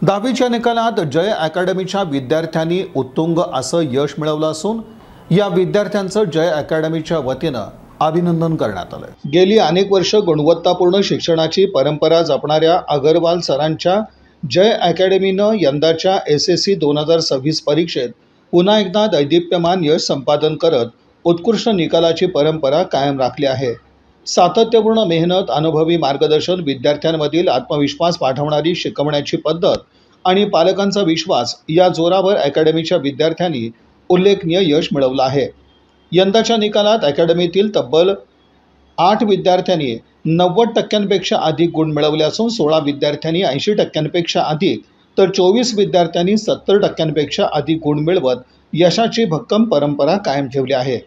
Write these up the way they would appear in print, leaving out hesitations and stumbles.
10वीच्या निकालात जय अकॅडमीच्या विद्यार्थ्यांनी उत्तुंग असं यश मिळवलं असून या विद्यार्थ्यांचं जय अकॅडमीच्या वतीनं अभिनंदन करण्यात आलं। गेली अनेक वर्ष गुणवत्तापूर्ण शिक्षणाची परंपरा जपणाऱ्या अगरवाल सरांच्या जय अकॅडमीनं यंदाच्या SSC 2026 परीक्षेत पुन्हा एकदा दैदिप्यमान यश संपादन करत उत्कृष्ट निकालाची परंपरा कायम राखली आहे। सातत्यपूर्ण मेहनत, अनुभवी मार्गदर्शन, विद्यार्थ्यांमधील आत्मविश्वास पाठवणारी शिकवण्याची पद्धत आणि पालकांचा विश्वास या जोरावर अकॅडमीच्या विद्यार्थ्यांनी उल्लेखनीय यश मिळवलं आहे। यंदाच्या निकालात अकॅडमीतील तब्बल 8 विद्यार्थ्यांनी 90% अधिक गुण मिळवले असून 16 विद्यार्थ्यांनी 80% अधिक तर 24 विद्यार्थ्यांनी 70% अधिक गुण मिळवत यशाची भक्कम परंपरा कायम ठेवली आहे।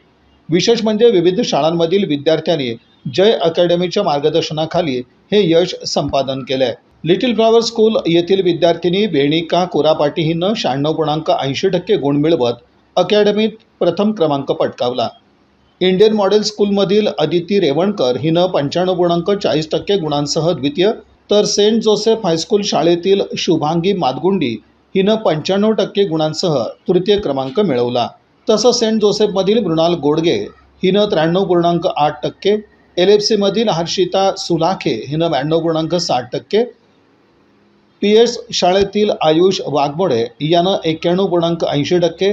विशेष म्हणजे विविध शाळांमधील विद्यार्थ्यांनी जय अकॅडमीच्या मार्गदर्शनाखाली हे यश संपादन केले। लिटिल फ्लॉवर स्कूल येथील विद्यार्थिनी वेणिका कुरापाटी हिनं 96.80% गुण मिळवत अकॅडमीत प्रथम क्रमांक पटकावला। इंडियन मॉडेल स्कूलमधील अदिती रेवणकर हिनं 95.40% गुणांसह द्वितीय, तर सेंट जोसेफ हायस्कूल शाळेतील शुभांगी मादगुंडी हिनं 95% गुणांसह तृतीय क्रमांक मिळवला। तसंच सेंट जोसेफमधील मृणाल गोडगे हिनं 93.8%, LFCमधील हर्षिता सुलाखे हिनं 92.60%, PS शाळेतील आयुष वाघमोडे यानं 91.80%,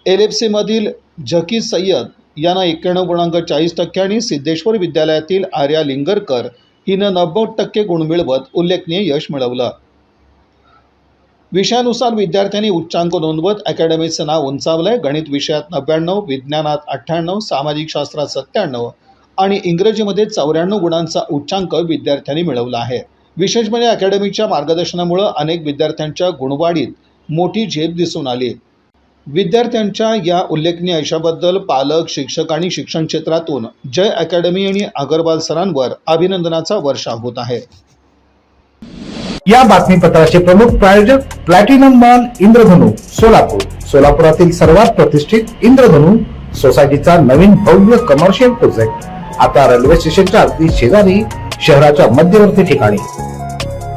LFCमधील झकी सय्यद यानं 91.40% आणि सिद्धेश्वर विद्यालयातील आर्या लिंगरकर हिनं 90% गुण मिळवत उल्लेखनीय यश मिळवलं। विषयानुसार विद्यार्थ्यांनी उच्चांक नोंदवत अकॅडमीचं नाव उंचावलंय। गणित विषयात 99, विज्ञानात 98, सामाजिक शास्त्रात 97 आणि इंग्रजीमध्ये 94 गुणांचा उच्चांक विद्यार्थ्यांनी मिळवला आहे। विशेष म्हणजे अकॅडमीच्या मार्गदर्शनामुळे अनेक विद्यार्थ्यांच्या गुणवाढीत मोठी झेप दिसून आली। विद्यार्थ्यांच्या या उल्लेखनीय यशाबद्दल पालक, शिक्षक आणि शिक्षण क्षेत्रातून जय अकॅडमी आणि अगरवाल सरांवर अभिनंदनाचा वर्षाव होत आहे। या बातमीपत्राचे प्रमुख प्रायोजक प्लॅटिनम मॉल इंद्रधनु सोलापूर। सोलापुरातील सर्वात प्रतिष्ठित इंद्रधनु सोसायटीचा नवीन भव्य कमर्शियल प्रोजेक्ट आता रेल्वे स्टेशनच्या अगदी शेजारी शहराच्या मध्यवर्ती ठिकाणी।